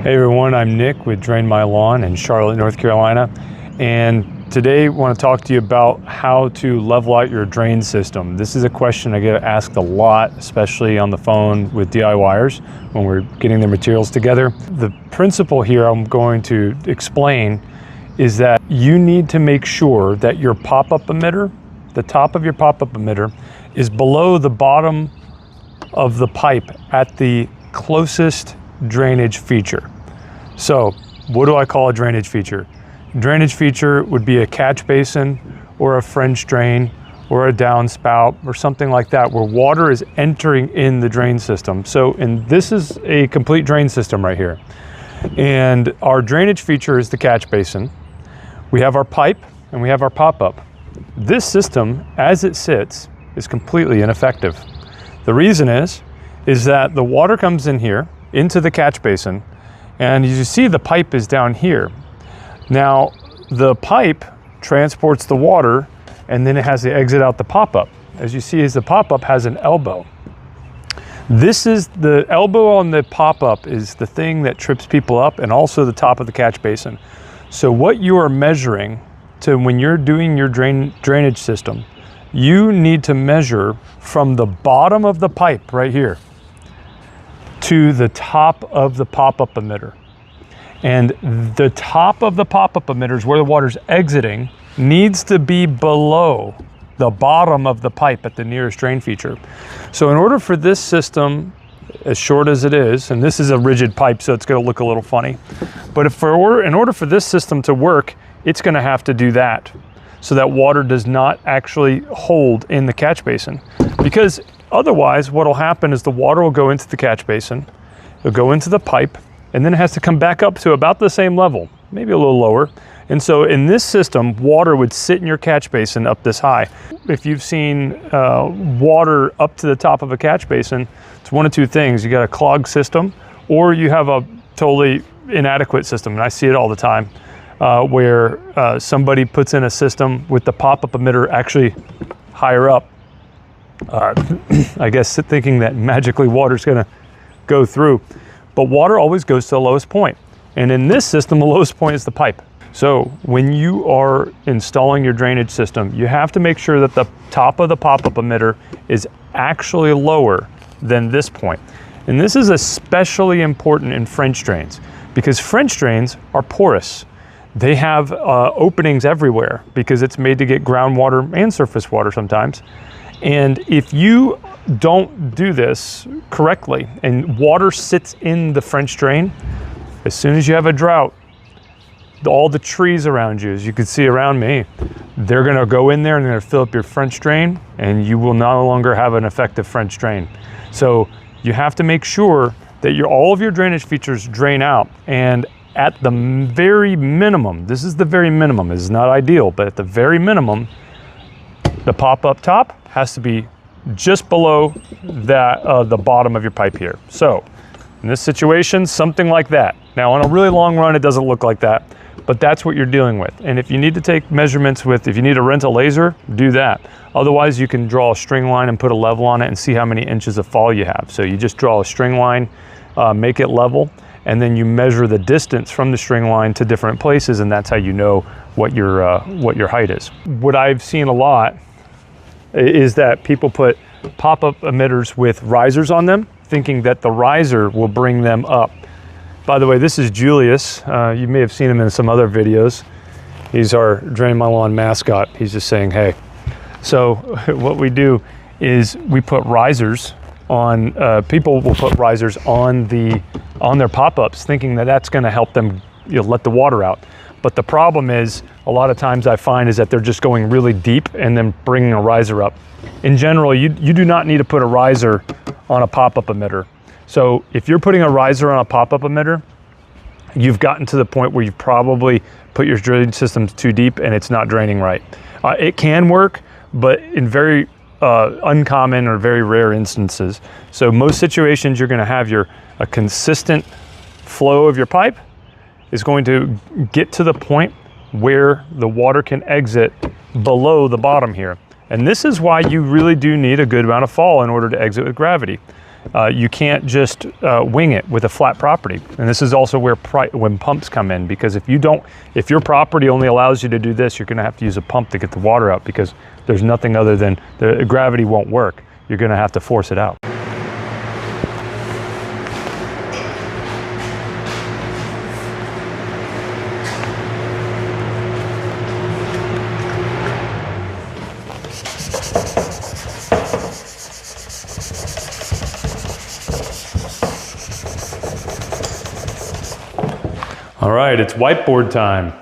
Hey everyone, I'm Nick with Drain My Lawn in Charlotte, North Carolina, and today I want to talk to you about how to level out your drain system. This is a question I get asked a lot, especially on the phone with DIYers when we're getting their materials together. The principle here I'm going to explain is that you need to make sure that your pop-up emitter, the top of your pop-up emitter, is below the bottom of the pipe at the closest drainage feature. So what do I call a drainage feature? Drainage feature would be a catch basin or a French drain or a downspout or something like that where water is entering in the drain system. And this is a complete drain system right here. And our drainage feature is the catch basin. We have our pipe and we have our pop-up. This system, as it sits, is completely ineffective. The reason is that the water comes in here into the catch basin, and as you see, the pipe is down here. Now, the pipe transports the water, and then it has to exit out the pop-up. As you see, the pop-up has an elbow. This is the elbow on the pop-up is the thing that trips people up, and also the top of the catch basin. So what you are measuring to when you're doing your drainage system, you need to measure from the bottom of the pipe right here to the top of the pop-up emitter. And the top of the pop-up emitter is where the water's exiting, needs to be below the bottom of the pipe at the nearest drain feature. So in order for this system, as short as it is, and this is a rigid pipe, so it's gonna look a little funny, but in order for this system to work, it's gonna have to do that, so that water does not actually hold in the catch basin. Because otherwise, what'll happen is the water will go into the catch basin, it'll go into the pipe, and then it has to come back up to about the same level, maybe a little lower. And so in this system, water would sit in your catch basin up this high. If you've seen water up to the top of a catch basin, it's one of two things. You got a clogged system, or you have a totally inadequate system. And I see it all the time, where somebody puts in a system with the pop-up emitter actually higher up, I guess thinking that magically water's gonna go through. But water always goes to the lowest point. And in this system, the lowest point is the pipe. So when you are installing your drainage system, you have to make sure that the top of the pop-up emitter is actually lower than this point. And this is especially important in French drains, because French drains are porous. They have openings everywhere because it's made to get groundwater and surface water sometimes. And if you don't do this correctly and water sits in the French drain, as soon as you have a drought, all the trees around you, as you can see around me, they're gonna go in there and they're gonna fill up your French drain, and you will no longer have an effective French drain. So you have to make sure that all of your drainage features drain out, and at the very minimum, this is the very minimum, this is not ideal, but at the very minimum, the pop-up top has to be just below that the bottom of your pipe here. So in this situation, something like that. Now on a really long run, it doesn't look like that, but that's what you're dealing with. And if you need to take measurements if you need to rent a laser, do that. Otherwise, you can draw a string line and put a level on it and see how many inches of fall you have. So you just draw a string line, make it level, and then you measure the distance from the string line to different places, and that's how you know what your height is. What I've seen a lot is that people put pop-up emitters with risers on them, thinking that the riser will bring them up. By the way, this is Julius. You may have seen him in some other videos. He's our Drain My Lawn mascot. He's just saying, hey. So what we do is we put risers on, people will put risers on their pop-ups, thinking that that's gonna help them let the water out. But the problem is, a lot of times I find is that they're just going really deep and then bringing a riser up. In general, you do not need to put a riser on a pop-up emitter. So if you're putting a riser on a pop-up emitter, you've gotten to the point where you've probably put your drainage system too deep and it's not draining right. It can work, but in very uncommon or very rare instances. So most situations, you're gonna have a consistent flow of your pipe is going to get to the point where the water can exit below the bottom here. And this is why you really do need a good amount of fall in order to exit with gravity. You can't just wing it with a flat property. And this is also where when pumps come in, because if your property only allows you to do this, you're gonna have to use a pump to get the water out, because there's nothing other than the gravity won't work. You're gonna have to force it out. All right, it's whiteboard time.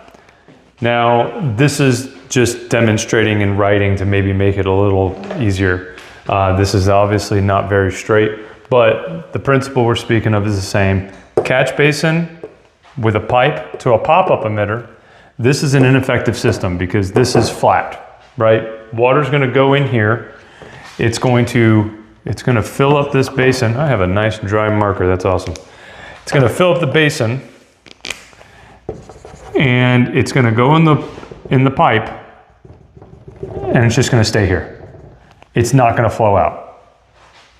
Now, this is just demonstrating in writing to maybe make it a little easier. This is obviously not very straight, but the principle we're speaking of is the same. Catch basin with a pipe to a pop-up emitter. This is an ineffective system because this is flat, right? Water's gonna go in here. It's gonna fill up this basin. I have a nice dry marker, that's awesome. It's gonna fill up the basin, and it's gonna go in the pipe, and it's just gonna stay here. It's not gonna flow out,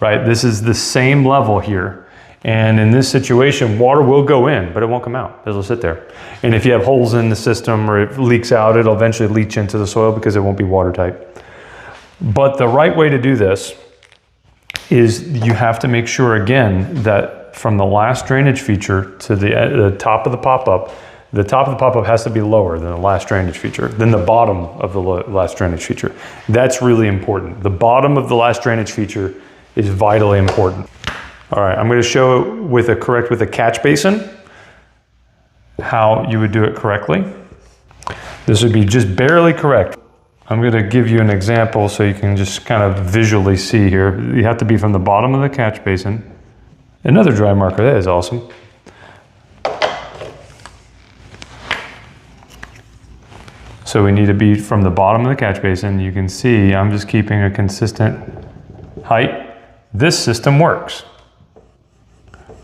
right? This is the same level here. And in this situation, water will go in, but it won't come out. It'll sit there. And if you have holes in the system or it leaks out, it'll eventually leach into the soil because it won't be watertight. But the right way to do this is you have to make sure, again, that from the last drainage feature to the top of the pop-up, the top of the pop-up has to be lower than the last drainage feature, than the bottom of the last drainage feature. That's really important. The bottom of the last drainage feature is vitally important. All right, I'm gonna show with a catch basin how you would do it correctly. This would be just barely correct. I'm gonna give you an example so you can just kind of visually see here. You have to be from the bottom of the catch basin. Another dry marker, that is awesome. So we need to be from the bottom of the catch basin. You can see I'm just keeping a consistent height. This system works.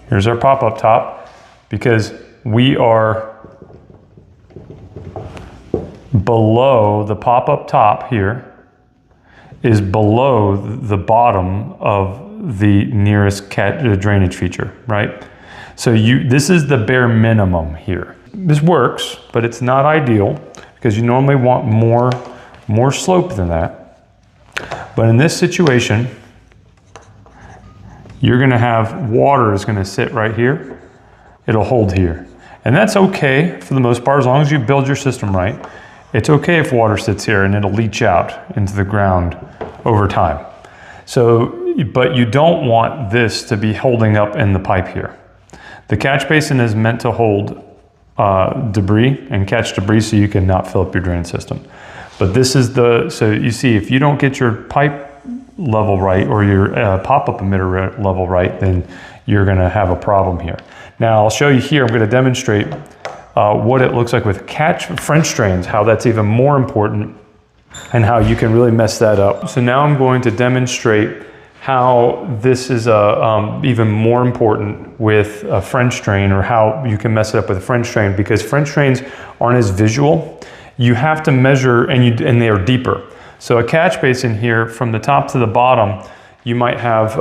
Here's our pop-up top, because we are below the pop-up top here is below the bottom of the nearest drainage feature, right? So this is the bare minimum here. This works, but it's not ideal, because you normally want more slope than that. But in this situation, you're gonna have water is gonna sit right here. It'll hold here. And that's okay for the most part, as long as you build your system right. It's okay if water sits here and it'll leach out into the ground over time. So, but you don't want this to be holding up in the pipe here. The catch basin is meant to hold debris and catch debris so you can not fill up your drain system. But this is so you see, if you don't get your pipe level right or your pop-up emitter level right, then you're gonna have a problem here. Now I'll show you here, I'm gonna demonstrate what it looks like with French drains, how that's even more important and how you can really mess that up. So now I'm going to demonstrate how this is even more important with a French drain, or how you can mess it up with a French drain, because French drains aren't as visual. You have to measure, and they are deeper. So a catch basin here, from the top to the bottom, you might have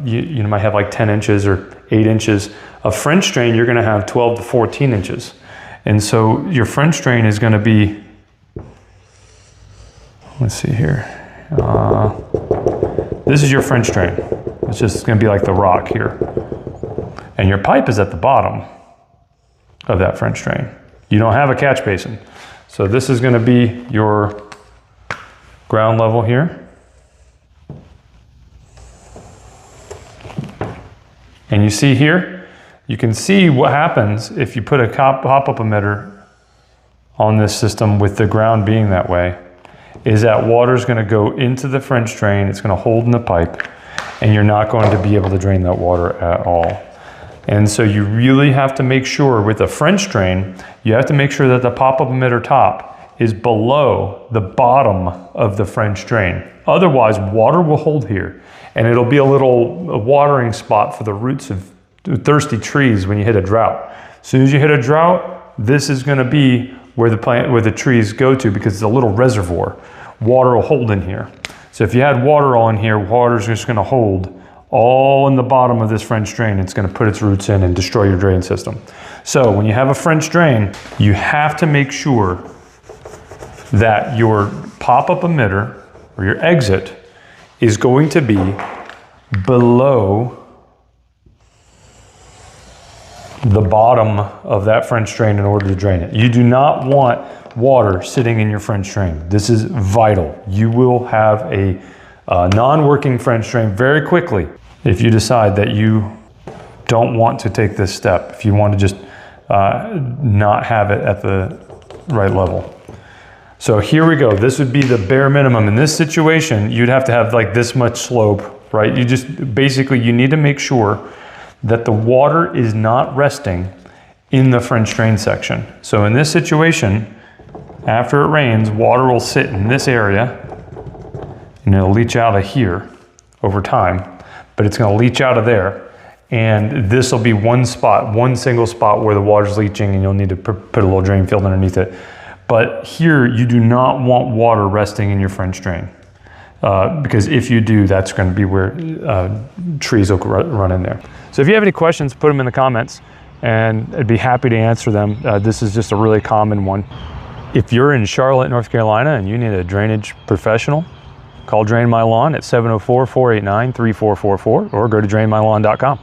you might have like 10 inches or 8 inches. A French drain, you're going to have 12 to 14 inches. And so your French drain is going to be, let's see here. This is your French drain. It's just going to be like the rock here. And your pipe is at the bottom of that French drain. You don't have a catch basin. So this is going to be your ground level here. And you see here, you can see what happens if you put a pop-up emitter on this system with the ground being that way, is that water is going to go into the French drain, it's going to hold in the pipe, and you're not going to be able to drain that water at all. And so you really have to make sure with a French drain, you have to make sure that the pop-up emitter top is below the bottom of the French drain. Otherwise, water will hold here, and it'll be a watering spot for the roots of thirsty trees when you hit a drought. As soon as you hit a drought, this is going to be where the trees go to, because it's a little reservoir. Water will hold in here. So if you had water all in here, water's just going to hold all in the bottom of this French drain. It's going to put its roots in and destroy your drain system. So when you have a French drain, you have to make sure that your pop-up emitter or your exit is going to be below the bottom of that French drain in order to drain it. You do not want water sitting in your French drain. This is vital. You will have a non-working French drain very quickly if you decide that you don't want to take this step, if you want to just not have it at the right level. So here we go. This would be the bare minimum. In this situation, you'd have to have like this much slope, right? You just basically, you need to make sure that the water is not resting in the French drain section. So in this situation, after it rains, water will sit in this area and it'll leach out of here over time, but it's going to leach out of there. And this will be one spot, one single spot where the water's leaching, and you'll need to put a little drain field underneath it. But here, you do not want water resting in your French drain. Because if you do, that's going to be where trees will run in there. So if you have any questions, put them in the comments, and I'd be happy to answer them. This is just a really common one. If you're in Charlotte, North Carolina, and you need a drainage professional, call Drain My Lawn at 704-489-3444 or go to drainmylawn.com.